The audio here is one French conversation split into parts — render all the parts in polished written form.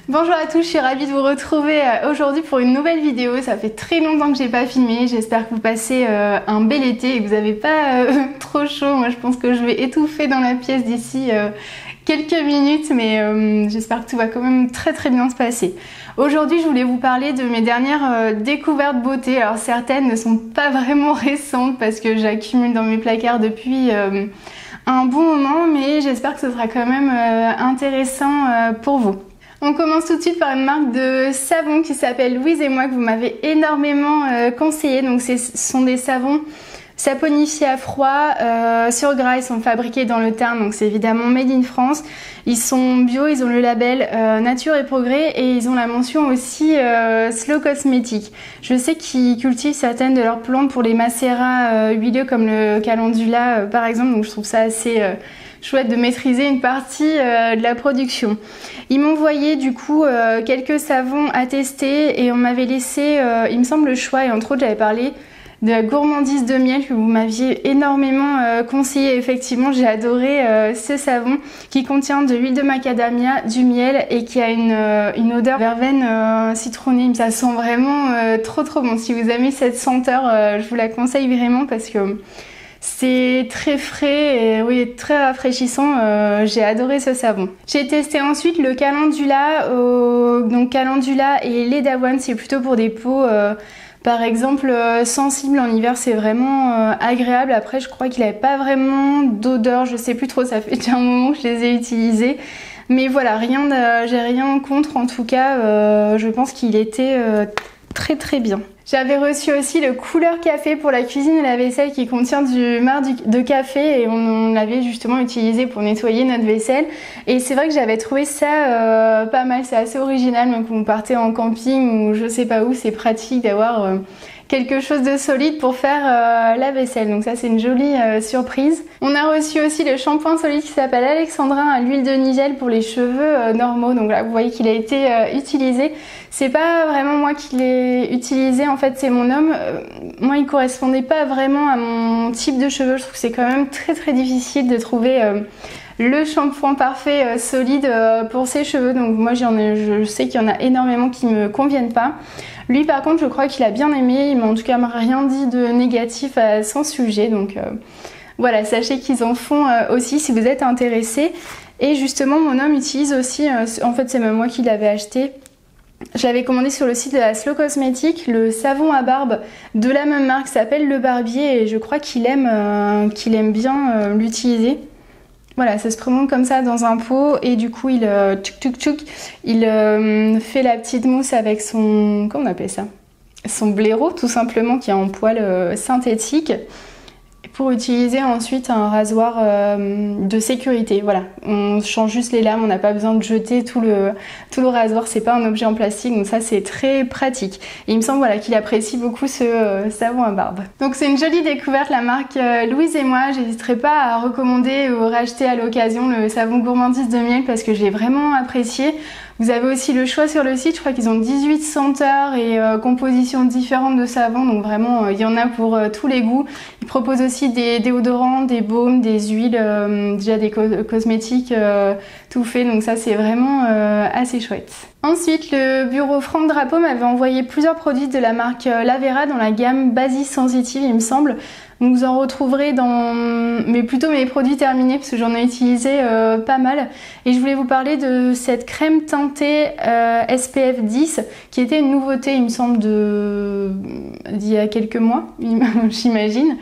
Bonjour à tous, je suis ravie de vous retrouver aujourd'hui pour une nouvelle vidéo. Ça fait très longtemps que j'ai pas filmé, j'espère que vous passez un bel été et que vous n'avez pas trop chaud. Moi je pense que je vais étouffer dans la pièce d'ici quelques minutes, mais j'espère que tout va quand même très bien se passer. Aujourd'hui je voulais vous parler de mes dernières découvertes beauté. Alors certaines ne sont pas vraiment récentes parce que j'accumule dans mes placards depuis un bon moment, mais j'espère que ce sera quand même intéressant pour vous. On commence tout de suite par une marque de savon qui s'appelle Louise et moi, que vous m'avez énormément conseillé. Donc ce sont des savons saponifiés à froid, sur gras. Ils sont fabriqués dans le Tarn, donc c'est évidemment made in France. Ils sont bio, ils ont le label Nature et Progrès et ils ont la mention aussi Slow Cosmétique. Je sais qu'ils cultivent certaines de leurs plantes pour les macérats huileux comme le calendula par exemple, donc je trouve ça assez chouette de maîtriser une partie de la production. Ils m'ont envoyé du coup quelques savons à tester et on m'avait laissé, il me semble, le choix, et entre autres j'avais parlé de la gourmandise de miel que vous m'aviez énormément conseillé. Effectivement, j'ai adoré ce savon qui contient de l'huile de macadamia, du miel et qui a une odeur verveine citronnée. Ça sent vraiment trop bon. Si vous aimez cette senteur, je vous la conseille vraiment parce que c'est très frais et oui, très rafraîchissant. J'ai adoré ce savon. J'ai testé ensuite le calendula. Donc calendula et lait d'avoine, c'est plutôt pour des peaux par exemple sensibles en hiver, c'est vraiment agréable. Après je crois qu'il n'avait pas vraiment d'odeur, je sais plus trop, ça fait déjà un moment que je les ai utilisés. Mais voilà, j'ai rien contre en tout cas, je pense qu'il était très bien. J'avais reçu aussi le couleur café pour la cuisine et la vaisselle qui contient du marc de café et on l'avait justement utilisé pour nettoyer notre vaisselle. Et c'est vrai que j'avais trouvé ça pas mal, c'est assez original, même quand vous partez en camping ou je sais pas où, c'est pratique d'avoir quelque chose de solide pour faire la vaisselle. Donc ça c'est une jolie surprise. On a reçu aussi le shampoing solide qui s'appelle Alexandrin à l'huile de nigel pour les cheveux normaux. Donc là vous voyez qu'il a été utilisé. C'est pas vraiment moi qui l'ai utilisé, en fait c'est mon homme. Moi il correspondait pas vraiment à mon type de cheveux. Je trouve que c'est quand même très difficile de trouver le shampoing parfait solide pour ses cheveux. Donc moi je sais qu'il y en a énormément qui me conviennent pas. Lui par contre je crois qu'il a bien aimé, il m'a en tout cas rien dit de négatif à son sujet. Donc voilà, sachez qu'ils en font aussi si vous êtes intéressés. Et justement mon homme utilise aussi, en fait c'est même moi qui l'avais acheté. Je l'avais commandé sur le site de la Slow Cosmétique, le savon à barbe de la même marque s'appelle Le Barbier et je crois qu'il aime bien l'utiliser. Voilà, ça se présente comme ça dans un pot et du coup il fait la petite mousse avec son, comment on appelle ça, son blaireau tout simplement qui est en poil synthétique. Pour utiliser ensuite un rasoir de sécurité. Voilà, on change juste les lames, on n'a pas besoin de jeter tout le rasoir, c'est pas un objet en plastique, donc ça c'est très pratique. Et il me semble voilà, qu'il apprécie beaucoup ce savon à barbe. Donc c'est une jolie découverte, la marque Louise et moi. J'hésiterai pas à recommander ou racheter à l'occasion le savon gourmandise de miel parce que j'ai vraiment apprécié. Vous avez aussi le choix sur le site, je crois qu'ils ont 18 senteurs et compositions différentes de savons, donc vraiment il y en a pour tous les goûts. Ils proposent aussi des déodorants, des baumes, des huiles, déjà des cosmétiques tout fait, donc ça c'est vraiment assez chouette. Ensuite, le bureau Franck Drapeau m'avait envoyé plusieurs produits de la marque Lavera dans la gamme Basis Sensitive il me semble. Donc vous en retrouverez dans mes produits terminés parce que j'en ai utilisé pas mal. Et je voulais vous parler de cette crème teintée SPF 10 qui était une nouveauté il me semble d'il y a quelques mois, j'imagine.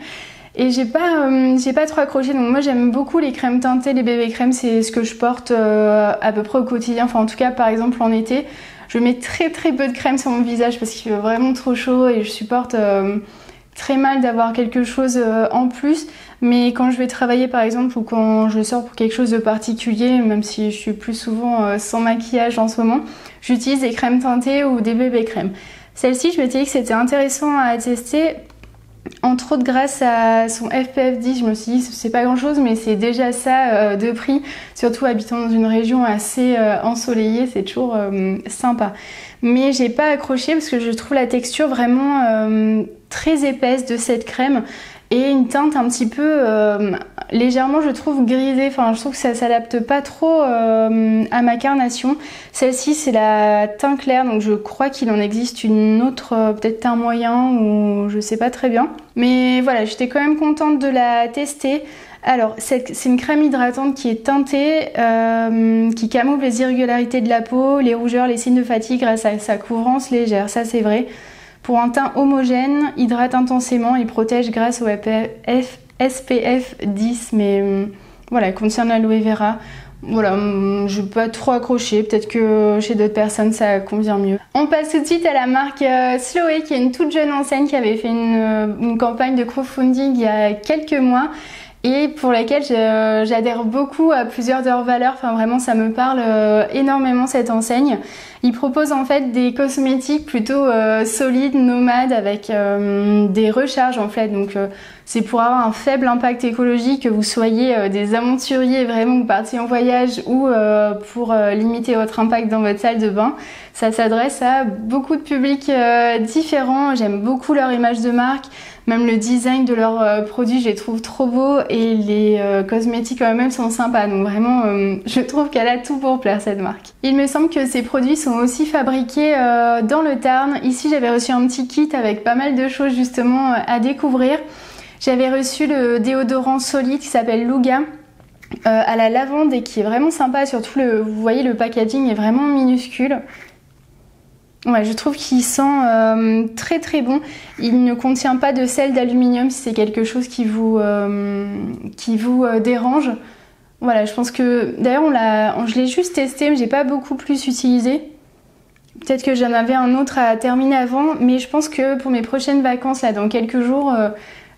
Et j'ai pas trop accroché, donc moi j'aime beaucoup les crèmes teintées, les bébés crèmes, c'est ce que je porte à peu près au quotidien, enfin en tout cas par exemple en été. Je mets très peu de crème sur mon visage parce qu'il fait vraiment trop chaud et je supporte très mal d'avoir quelque chose en plus, mais quand je vais travailler par exemple ou quand je sors pour quelque chose de particulier, même si je suis plus souvent sans maquillage en ce moment, j'utilise des crèmes teintées ou des bébés crèmes. Celle-ci, je m'étais dit que c'était intéressant à tester, entre autres grâce à son SPF 10, je me suis dit c'est pas grand chose mais c'est déjà ça de prix, surtout habitant dans une région assez ensoleillée, c'est toujours sympa. Mais j'ai pas accroché parce que je trouve la texture vraiment très épaisse de cette crème et une teinte un petit peu légèrement, je trouve, grisée. Enfin, je trouve que ça s'adapte pas trop à ma carnation. Celle-ci, c'est la teint clair, donc je crois qu'il en existe une autre, peut-être teint moyen, ou je sais pas très bien. Mais voilà, j'étais quand même contente de la tester. Alors, c'est une crème hydratante qui est teintée, qui camoufle les irrégularités de la peau, les rougeurs, les signes de fatigue grâce à sa couvrance légère, ça c'est vrai. Pour un teint homogène, hydrate intensément et protège grâce au SPF 10, mais voilà, elle contient de l'aloe vera. Voilà, je n'ai pas trop accroché, peut-être que chez d'autres personnes ça convient mieux. On passe tout de suite à la marque Sloé, qui est une toute jeune enseigne qui avait fait une campagne de crowdfunding il y a quelques mois, et pour laquelle j'adhère beaucoup à plusieurs de leurs valeurs. Enfin, vraiment, ça me parle énormément, cette enseigne. Ils proposent en fait des cosmétiques plutôt solides, nomades, avec des recharges en fait. Donc c'est pour avoir un faible impact écologique, que vous soyez des aventuriers, vraiment vous partiez en voyage, ou pour limiter votre impact dans votre salle de bain. Ça s'adresse à beaucoup de publics différents. J'aime beaucoup leur image de marque. Même le design de leurs produits, je les trouve trop beaux, et les cosmétiques en eux-mêmes sont sympas. Donc vraiment, je trouve qu'elle a tout pour plaire, cette marque. Il me semble que ces produits sont aussi fabriqués dans le Tarn. Ici, j'avais reçu un petit kit avec pas mal de choses justement à découvrir. J'avais reçu le déodorant solide qui s'appelle Luga, à la lavande, et qui est vraiment sympa. Surtout, vous voyez, le packaging est vraiment minuscule. Ouais, je trouve qu'il sent très très bon. Il ne contient pas de sel d'aluminium si c'est quelque chose qui vous dérange. Voilà, je pense que... D'ailleurs, je l'ai juste testé, mais j'ai pas beaucoup plus utilisé. Peut-être que j'en avais un autre à terminer avant, mais je pense que pour mes prochaines vacances, là, dans quelques jours,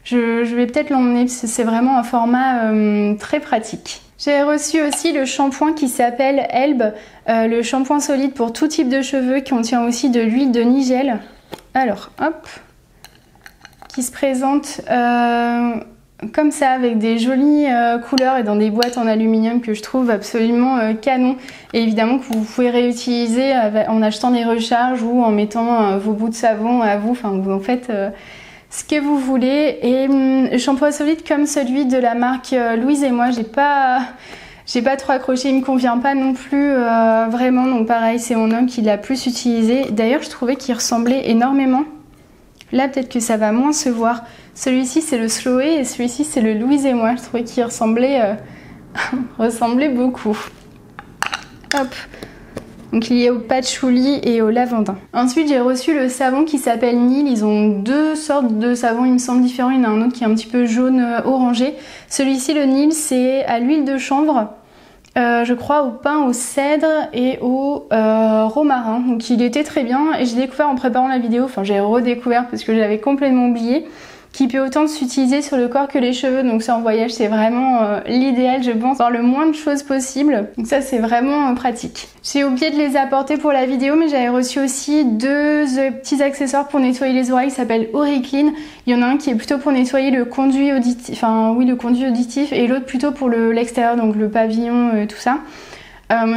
je vais peut-être l'emmener, parce que c'est vraiment un format très pratique. J'ai reçu aussi le shampoing qui s'appelle Elbe, le shampoing solide pour tout type de cheveux, qui contient aussi de l'huile de nigel. Alors, hop, qui se présente comme ça, avec des jolies couleurs, et dans des boîtes en aluminium que je trouve absolument canon. Et évidemment que vous pouvez réutiliser en achetant des recharges, ou en mettant vos bouts de savon à vous. Enfin, vous en faites ce que vous voulez. Et shampoing solide comme celui de la marque Louise et moi, j'ai pas trop accroché, il me convient pas non plus vraiment. Donc pareil, c'est mon homme qui l'a plus utilisé. D'ailleurs, je trouvais qu'il ressemblait énormément. Là, peut-être que ça va moins se voir. Celui-ci, c'est le Sloé, et celui-ci, c'est le Louise et moi. Je trouvais qu'il ressemblait beaucoup. Hop. Donc il y a au patchouli et au lavandin. Ensuite, j'ai reçu le savon qui s'appelle Nil. Ils ont deux sortes de savons, il me semble, différents. Il y en a un autre qui est un petit peu jaune orangé. Celui-ci, le Nil, c'est à l'huile de chanvre, je crois au pain au cèdre et au romarin. Donc il était très bien, et j'ai découvert en préparant la vidéo, enfin j'ai redécouvert parce que j'avais complètement oublié, qui peut autant s'utiliser sur le corps que les cheveux. Donc ça, en voyage, c'est vraiment l'idéal, je pense, avoir le moins de choses possible. Donc ça, c'est vraiment pratique. J'ai oublié de les apporter pour la vidéo, mais j'avais reçu aussi deux petits accessoires pour nettoyer les oreilles qui s'appellent Oriclean. Il y en a un qui est plutôt pour nettoyer le conduit auditif, le conduit auditif, et l'autre plutôt pour l'extérieur, donc le pavillon, tout ça.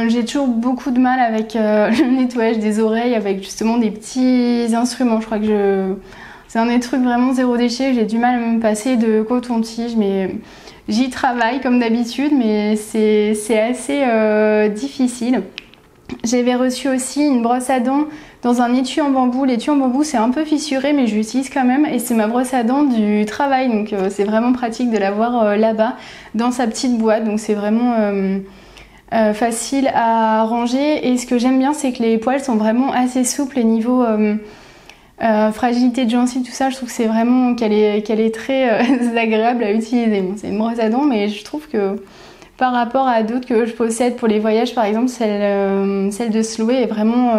J'ai toujours beaucoup de mal avec le nettoyage des oreilles avec justement des petits instruments. Je crois que c'est un des trucs vraiment zéro déchet. J'ai du mal à me passer de coton-tige, mais j'y travaille comme d'habitude, mais c'est assez difficile. J'avais reçu aussi une brosse à dents dans un étui en bambou. L'étui en bambou, c'est un peu fissuré, mais je l'utilise quand même, et c'est ma brosse à dents du travail, donc c'est vraiment pratique de l'avoir là-bas dans sa petite boîte. Donc c'est vraiment facile à ranger, et ce que j'aime bien, c'est que les poils sont vraiment assez souples, et niveau fragilité de gencive, tout ça, je trouve que c'est vraiment qu'elle est très agréable à utiliser. Bon, c'est une brosse à dents, mais je trouve que par rapport à d'autres que je possède pour les voyages, par exemple, celle de Sloé est vraiment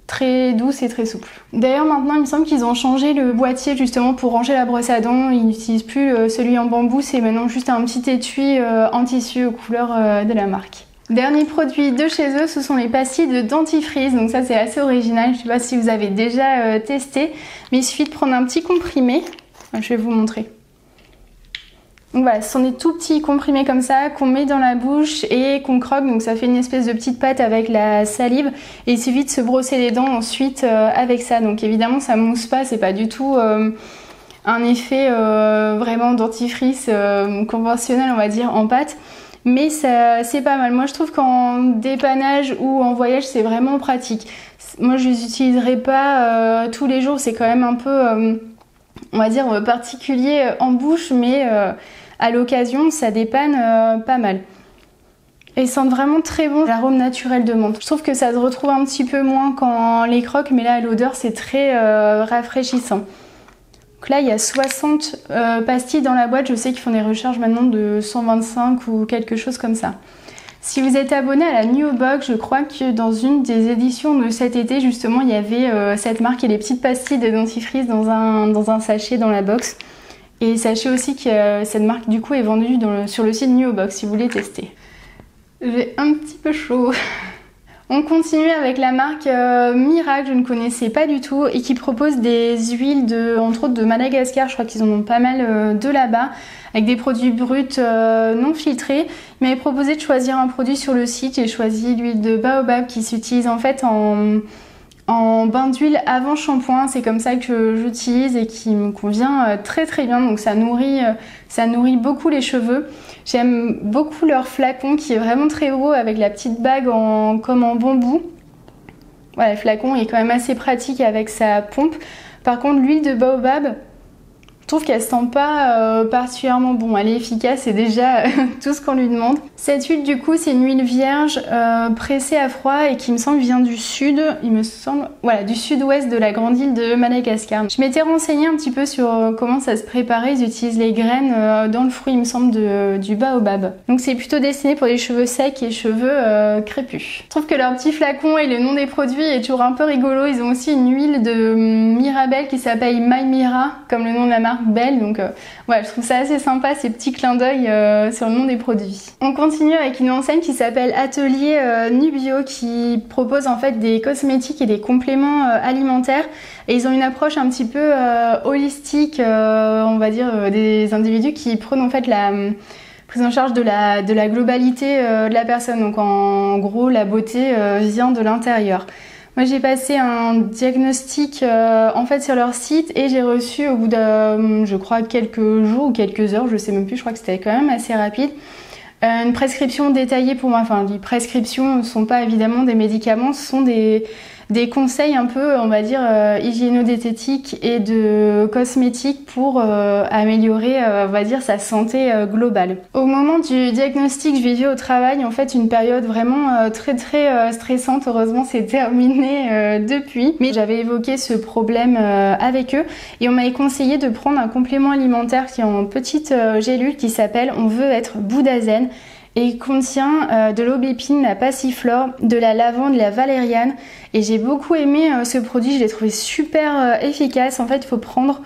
très douce et très souple. D'ailleurs, maintenant, il me semble qu'ils ont changé le boîtier justement pour ranger la brosse à dents. Ils n'utilisent plus celui en bambou, c'est maintenant juste un petit étui en tissu aux couleurs de la marque. Dernier produit de chez eux, ce sont les pastilles de dentifrice. Donc ça, c'est assez original. Je ne sais pas si vous avez déjà testé, mais il suffit de prendre un petit comprimé. Je vais vous montrer. Donc voilà, ce sont des tout petits comprimés comme ça qu'on met dans la bouche et qu'on croque. Donc ça fait une espèce de petite pâte avec la salive, et il suffit de se brosser les dents ensuite avec ça. Donc évidemment, ça mousse pas, c'est pas du tout un effet vraiment dentifrice conventionnel, on va dire, en pâte. Mais c'est pas mal. Moi je trouve qu'en dépannage ou en voyage c'est vraiment pratique. Moi je les utiliserai pas tous les jours, c'est quand même un peu on va dire particulier en bouche, mais à l'occasion ça dépanne pas mal. Et ils sentent vraiment très bon l'arôme naturel de menthe. Je trouve que ça se retrouve un petit peu moins quand on les croque, mais là l'odeur c'est très rafraîchissant. Donc là il y a 60 pastilles dans la boîte, je sais qu'ils font des recharges maintenant de 125 ou quelque chose comme ça. Si vous êtes abonné à la New Box, je crois que dans une des éditions de cet été justement il y avait cette marque et les petites pastilles de dentifrice dans un sachet dans la box. Et sachez aussi que cette marque du coup est vendue sur le site New Box si vous voulez tester. J'ai un petit peu chaud. On continue avec la marque Miracle, je ne connaissais pas du tout, et qui propose des huiles entre autres de Madagascar, je crois qu'ils en ont pas mal de là-bas, avec des produits bruts non filtrés. Il m'avait proposé de choisir un produit sur le site, j'ai choisi l'huile de baobab qui s'utilise en fait en bain d'huile avant shampoing, c'est comme ça que j'utilise et qui me convient très très bien, donc ça nourrit beaucoup les cheveux. J'aime beaucoup leur flacon qui est vraiment très beau avec la petite bague comme en bambou. Voilà, le flacon est quand même assez pratique avec sa pompe. Par contre l'huile de baobab, je trouve qu'elle sent pas particulièrement bon. Elle est efficace, c'est déjà tout ce qu'on lui demande. Cette huile du coup c'est une huile vierge pressée à froid et qui me semble vient du sud, voilà, du sud-ouest de la grande île de Madagascar. Je m'étais renseignée un petit peu sur comment ça se préparait. Ils utilisent les graines dans le fruit, il me semble, du baobab. Donc c'est plutôt destiné pour les cheveux secs et cheveux crépus. Je trouve que leur petit flacon et le nom des produits est toujours un peu rigolo. Ils ont aussi une huile de Mirabelle qui s'appelle My Mira, comme le nom de la marque Belle, donc voilà, je trouve ça assez sympa ces petits clins d'œil sur le nom des produits. On continue avec une enseigne qui s'appelle Atelier Nubio qui propose en fait des cosmétiques et des compléments alimentaires, et ils ont une approche un petit peu holistique, on va dire des individus qui prennent en fait la prise en charge de la globalité de la personne, donc en gros la beauté vient de l'intérieur. Moi j'ai passé un diagnostic en fait sur leur site et j'ai reçu au bout de je crois quelques jours ou quelques heures, je sais même plus, je crois que c'était quand même assez rapide, une prescription détaillée pour moi. Enfin les prescriptions ne sont pas évidemment des médicaments, ce sont des conseils un peu, on va dire, hygiéno-diététiques et de cosmétiques pour améliorer, on va dire, sa santé globale. Au moment du diagnostic, je vivais au travail, en fait, une période vraiment très stressante. Heureusement, c'est terminé depuis. Mais j'avais évoqué ce problème avec eux et on m'avait conseillé de prendre un complément alimentaire qui est en petite gélule qui s'appelle On veut être Bouddha Zen. Et il contient de l'aubépine, la passiflore, de la lavande, de la valériane. Et j'ai beaucoup aimé ce produit, je l'ai trouvé super efficace. En fait, il faut prendre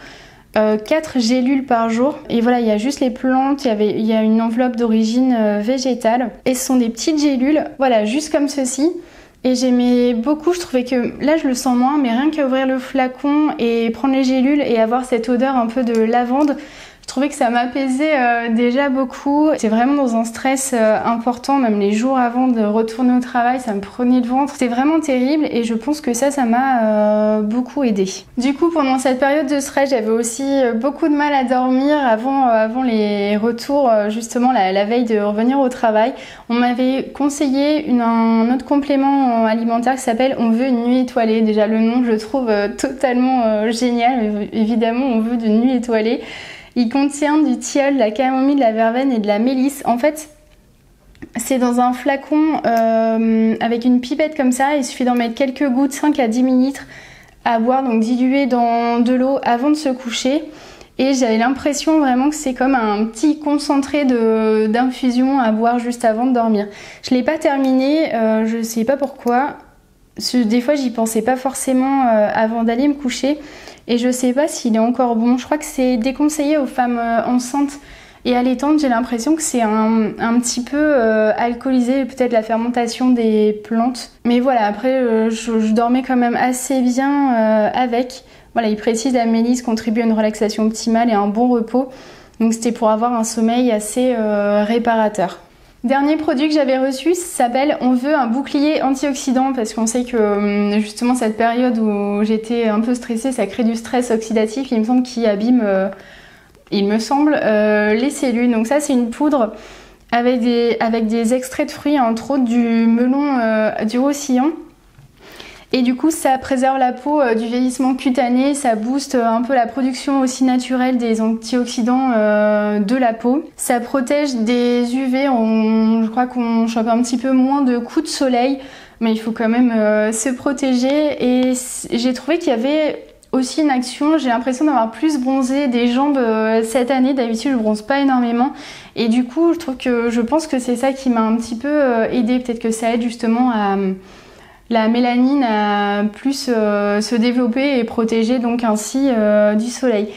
4 gélules par jour. Et voilà, il y a juste les plantes, il y a une enveloppe d'origine végétale. Et ce sont des petites gélules, voilà, juste comme ceci. Et j'aimais beaucoup, je trouvais que là je le sens moins, mais rien qu'à ouvrir le flacon et prendre les gélules et avoir cette odeur un peu de lavande, je trouvais que ça m'apaisait déjà beaucoup. J'étais vraiment dans un stress important, même les jours avant de retourner au travail, ça me prenait le ventre. C'était vraiment terrible et je pense que ça m'a beaucoup aidé. Du coup, pendant cette période de stress, j'avais aussi beaucoup de mal à dormir avant les retours, justement la veille de revenir au travail. On m'avait conseillé un autre complément alimentaire qui s'appelle On veut une nuit étoilée. Déjà le nom, je le trouve totalement génial. Évidemment, on veut de nuit étoilée. Il contient du tilleul, de la camomille, de la verveine et de la mélisse. En fait, c'est dans un flacon avec une pipette comme ça. Il suffit d'en mettre quelques gouttes, 5 à 10 ml à boire, donc dilué dans de l'eau avant de se coucher. Et j'avais l'impression vraiment que c'est comme un petit concentré d'infusion à boire juste avant de dormir. Je ne l'ai pas terminé, je sais pas pourquoi. Des fois, j'y pensais pas forcément avant d'aller me coucher. Et je sais pas s'il est encore bon. Je crois que c'est déconseillé aux femmes enceintes et allaitantes. J'ai l'impression que c'est un petit peu alcoolisé, peut-être la fermentation des plantes. Mais voilà, après je dormais quand même assez bien avec. Voilà, il précise la mélisse contribue à une relaxation optimale et à un bon repos. Donc c'était pour avoir un sommeil assez réparateur. Dernier produit que j'avais reçu, ça s'appelle On veut un bouclier antioxydant parce qu'on sait que justement cette période où j'étais un peu stressée, ça crée du stress oxydatif, il me semble, qui abîme, les cellules. Donc ça c'est une poudre avec des extraits de fruits, entre autres du melon du Roussillon. Et du coup ça préserve la peau du vieillissement cutané, ça booste un peu la production aussi naturelle des antioxydants de la peau. Ça protège des UV, je crois qu'on chope un petit peu moins de coups de soleil, mais il faut quand même se protéger. Et j'ai trouvé qu'il y avait aussi une action, j'ai l'impression d'avoir plus bronzé des jambes cette année. D'habitude je bronze pas énormément et du coup je pense que c'est ça qui m'a un petit peu aidée. Peut-être que ça aide justement à la mélanine à plus se développer et protéger donc ainsi du soleil.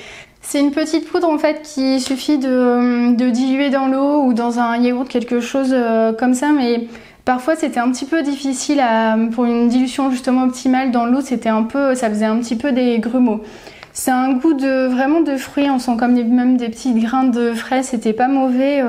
C'est une petite poudre en fait qui suffit de diluer dans l'eau ou dans un yaourt, quelque chose comme ça, mais parfois c'était un petit peu difficile pour une dilution justement optimale dans l'eau, ça faisait un petit peu des grumeaux. C'est un goût vraiment de fruits, on sent comme même des petits grains de fraises, c'était pas mauvais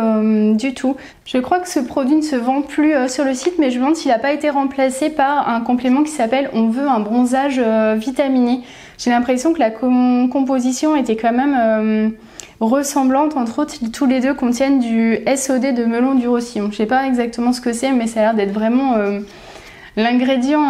du tout. Je crois que ce produit ne se vend plus sur le site, mais je me demande s'il n'a pas été remplacé par un complément qui s'appelle On veut un bronzage vitaminé. J'ai l'impression que la composition était quand même ressemblante, entre autres tous les deux contiennent du SOD de melon du Roussillon. Je sais pas exactement ce que c'est, mais ça a l'air d'être vraiment l'ingrédient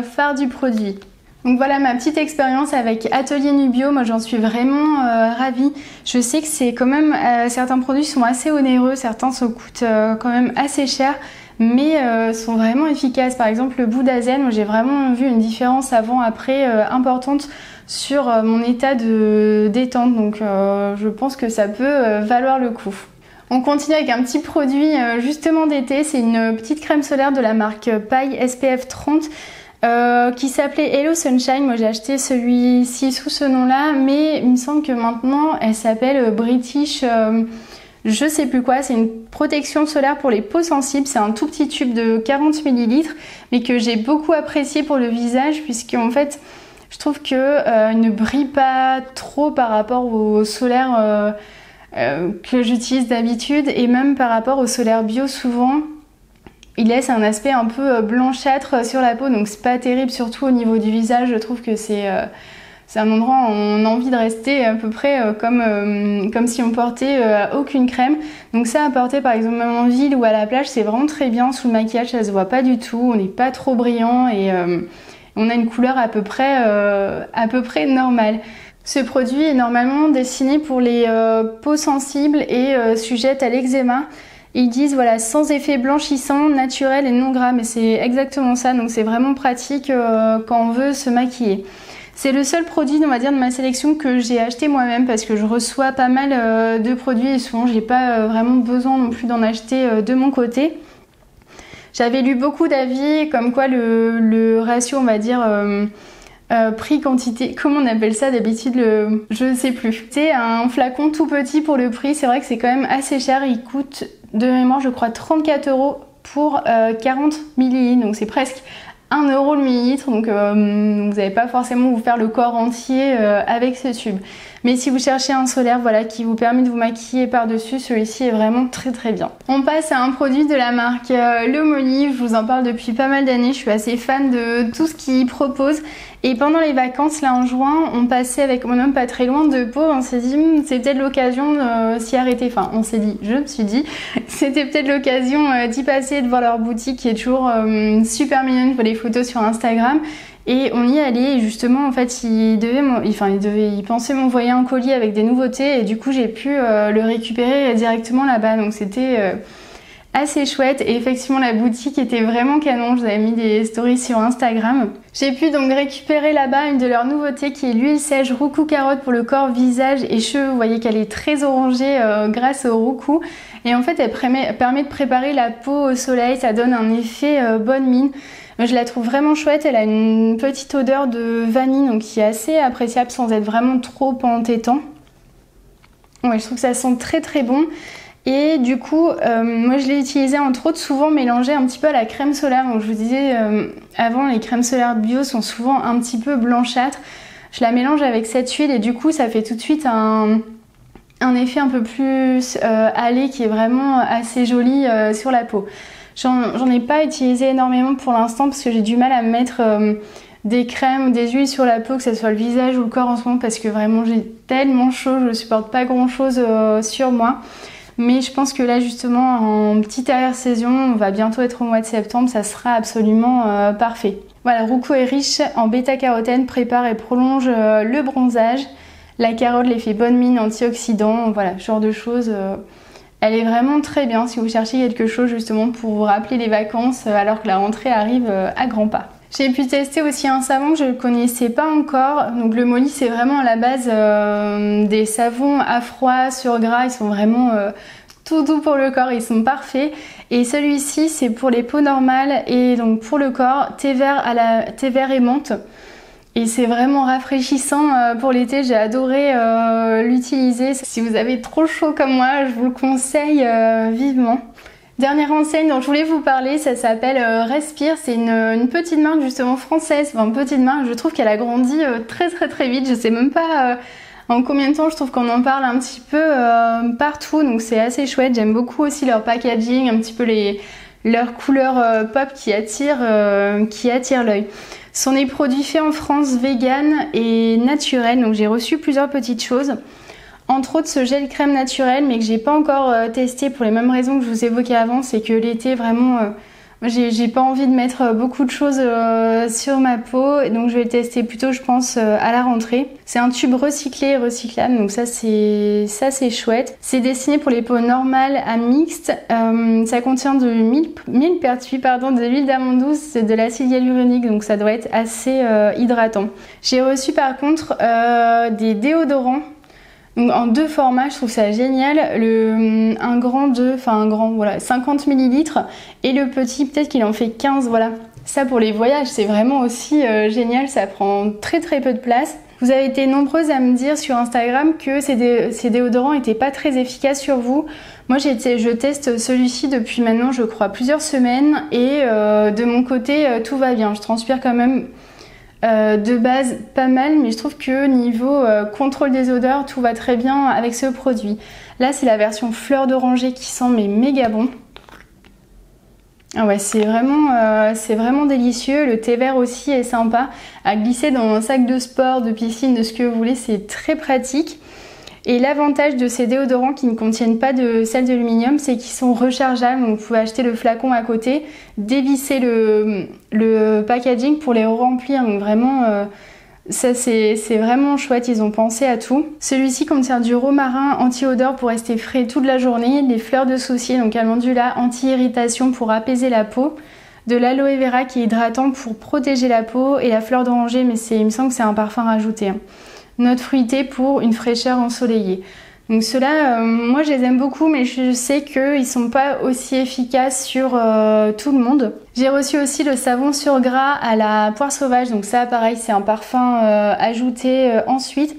phare du produit. Donc voilà ma petite expérience avec Atelier Nubio, moi j'en suis vraiment ravie. Je sais que c'est quand même, certains produits sont assez onéreux, certains se coûtent quand même assez cher, mais sont vraiment efficaces. Par exemple le Bouddha Zen, j'ai vraiment vu une différence avant-après importante sur mon état de détente, donc je pense que ça peut valoir le coup. On continue avec un petit produit justement d'été, c'est une petite crème solaire de la marque Paille SPF 30. Qui s'appelait Hello Sunshine. Moi j'ai acheté celui-ci sous ce nom-là, mais il me semble que maintenant elle s'appelle British je sais plus quoi. C'est une protection solaire pour les peaux sensibles. C'est un tout petit tube de 40 ml, mais que j'ai beaucoup apprécié pour le visage, puisque en fait je trouve que il ne brille pas trop par rapport au solaire que j'utilise d'habitude, et même par rapport au solaire bio souvent. Il laisse un aspect un peu blanchâtre sur la peau, donc c'est pas terrible, surtout au niveau du visage. Je trouve que c'est un endroit où on a envie de rester à peu près comme si on portait aucune crème. Donc ça, à porter par exemple même en ville ou à la plage, c'est vraiment très bien. Sous le maquillage, ça se voit pas du tout, on n'est pas trop brillant et on a une couleur à peu près normale. Ce produit est normalement destiné pour les peaux sensibles et sujettes à l'eczéma. Ils disent voilà, sans effet blanchissant, naturel et non gras, mais c'est exactement ça, donc c'est vraiment pratique quand on veut se maquiller. C'est le seul produit, on va dire, de ma sélection que j'ai acheté moi-même, parce que je reçois pas mal de produits et souvent j'ai pas vraiment besoin non plus d'en acheter de mon côté. J'avais lu beaucoup d'avis comme quoi le ratio, on va dire prix-quantité, comment on appelle ça d'habitude, je sais plus. C'est un flacon tout petit pour le prix, c'est vrai que c'est quand même assez cher, il coûte de mémoire je crois 34 € pour 40 ml, donc c'est presque 1 € le millilitre, donc vous n'allez pas forcément vous faire le corps entier avec ce tube. Mais si vous cherchez un solaire voilà, qui vous permet de vous maquiller par-dessus, celui-ci est vraiment très très bien. On passe à un produit de la marque L'Homme-Olive, je vous en parle depuis pas mal d'années, je suis assez fan de tout ce qu'ils proposent. Et pendant les vacances, là en juin, on passait avec mon homme pas très loin de Pau, on s'est dit c'est peut-être l'occasion de s'y arrêter. Enfin, on s'est dit, je me suis dit, c'était peut-être l'occasion d'y passer, de voir leur boutique qui est toujours super mignonne, je vois les photos sur Instagram. Et on y allait et justement en fait il pensait m'envoyer un colis avec des nouveautés et du coup j'ai pu le récupérer directement là-bas, donc c'était assez chouette. Et effectivement la boutique était vraiment canon, je vous avais mis des stories sur Instagram. J'ai pu donc récupérer là-bas une de leurs nouveautés qui est l'huile sèche roucou carotte pour le corps, visage et cheveux. Vous voyez qu'elle est très orangée grâce au roucou et en fait elle permet de préparer la peau au soleil, ça donne un effet bonne mine. Je la trouve vraiment chouette, elle a une petite odeur de vanille donc qui est assez appréciable sans être vraiment trop entêtant. Ouais, je trouve que ça sent très très bon. Et du coup, moi je l'ai utilisé entre autres souvent mélangé un petit peu à la crème solaire. Donc je vous disais avant, les crèmes solaires bio sont souvent un petit peu blanchâtres. Je la mélange avec cette huile et du coup ça fait tout de suite un un effet un peu plus hâlé qui est vraiment assez joli sur la peau. J'en ai pas utilisé énormément pour l'instant parce que j'ai du mal à mettre des crèmes ou des huiles sur la peau, que ce soit le visage ou le corps en ce moment, parce que vraiment j'ai tellement chaud, je supporte pas grand chose sur moi. Mais je pense que là justement en petite arrière-saison, on va bientôt être au mois de septembre, ça sera absolument parfait. Voilà, Roucou est riche en bêta-carotène, prépare et prolonge le bronzage. La carotte, l'effet bonne mine, antioxydant, voilà, ce genre de choses. Elle est vraiment très bien si vous cherchez quelque chose justement pour vous rappeler les vacances alors que la rentrée arrive à grands pas. J'ai pu tester aussi un savon que je ne connaissais pas encore. Donc le Molly, c'est vraiment à la base des savons à froid sur gras. Ils sont vraiment tout doux pour le corps, ils sont parfaits. Et celui-ci, c'est pour les peaux normales et donc pour le corps, thé vert et menthe. Et c'est vraiment rafraîchissant pour l'été, j'ai adoré l'utiliser. Si vous avez trop chaud comme moi, je vous le conseille vivement. Dernière enseigne dont je voulais vous parler, ça s'appelle Respire. C'est une petite marque justement française, enfin petite marque, je trouve qu'elle a grandi très vite. Je sais même pas en combien de temps, je trouve qu'on en parle un petit peu partout, donc c'est assez chouette. J'aime beaucoup aussi leur packaging, un petit peu leurs couleurs pop qui attirent l'œil. Ce sont des produits faits en France, vegan et naturels, donc j'ai reçu plusieurs petites choses. Entre autres ce gel crème naturel, mais que j'ai pas encore testé pour les mêmes raisons que je vous évoquais avant, c'est que l'été vraiment, j'ai pas envie de mettre beaucoup de choses sur ma peau, et donc je vais le tester plutôt je pense à la rentrée. C'est un tube recyclé et recyclable, donc ça c'est chouette. C'est destiné pour les peaux normales à mixtes. Ça contient de millepertuis, de l'huile d'amande douce, de l'acide hyaluronique, donc ça doit être assez hydratant. J'ai reçu par contre des déodorants. Donc en deux formats, je trouve ça génial, un grand, voilà, 50 ml et le petit, peut-être qu'il en fait 15, voilà. Ça pour les voyages, c'est vraiment aussi génial, ça prend très peu de place. Vous avez été nombreuses à me dire sur Instagram que ces déodorants n'étaient pas très efficaces sur vous. Moi je teste celui-ci depuis maintenant je crois plusieurs semaines et de mon côté tout va bien, je transpire quand même de base pas mal, mais je trouve que niveau contrôle des odeurs tout va très bien avec ce produit. Là c'est la version fleur d'oranger qui sent mais méga bon. Ah ouais, c'est vraiment délicieux. Le thé vert aussi est sympa à glisser dans un sac de sport, de piscine, de ce que vous voulez, c'est très pratique. Et l'avantage de ces déodorants qui ne contiennent pas de sel d'aluminium, c'est qu'ils sont rechargeables. Donc vous pouvez acheter le flacon à côté, dévisser le packaging pour les remplir. Donc vraiment, ça c'est vraiment chouette, ils ont pensé à tout. Celui-ci contient du romarin anti-odeur pour rester frais toute la journée, des fleurs de souci, donc calendula anti-irritation pour apaiser la peau, de l'aloe vera qui est hydratant pour protéger la peau et la fleur d'oranger, mais il me semble que c'est un parfum rajouté. Note fruitée pour une fraîcheur ensoleillée. Donc ceux-là, moi je les aime beaucoup, mais je sais qu'ils sont pas aussi efficaces sur tout le monde. J'ai reçu aussi le savon sur gras à la poire sauvage, donc ça pareil c'est un parfum ajouté ensuite.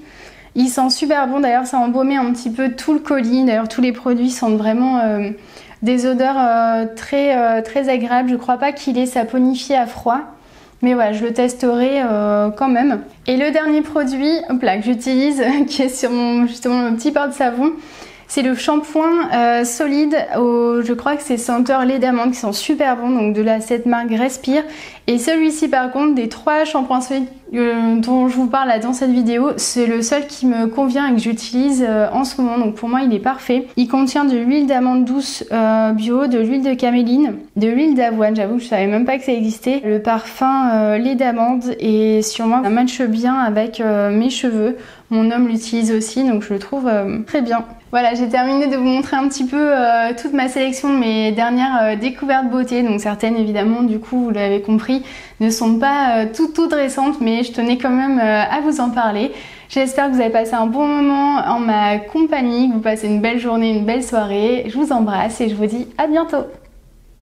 Il sent super bon, d'ailleurs ça a embaumé un petit peu tout le colis, d'ailleurs tous les produits sentent vraiment des odeurs très agréables. Je crois pas qu'il ait saponifié à froid. Mais voilà, je le testerai quand même. Et le dernier produit que j'utilise, qui est sur mon petit porte-savon, c'est le shampoing solide, je crois que c'est senteur lait d'amande qui sont super bons, donc de cette marque Respire. Et celui-ci par contre, des 3 shampoings solides dont je vous parle là dans cette vidéo, c'est le seul qui me convient et que j'utilise en ce moment, donc pour moi il est parfait. Il contient de l'huile d'amande douce bio, de l'huile de caméline, de l'huile d'avoine, j'avoue que je savais même pas que ça existait. Le parfum lait d'amande et sur moi ça matche bien avec mes cheveux. Mon homme l'utilise aussi, donc je le trouve très bien. Voilà, j'ai terminé de vous montrer un petit peu toute ma sélection de mes dernières découvertes beauté. Donc certaines évidemment, du coup, vous l'avez compris, ne sont pas toutes récentes, mais je tenais quand même à vous en parler. J'espère que vous avez passé un bon moment en ma compagnie, que vous passez une belle journée, une belle soirée. Je vous embrasse et je vous dis à bientôt.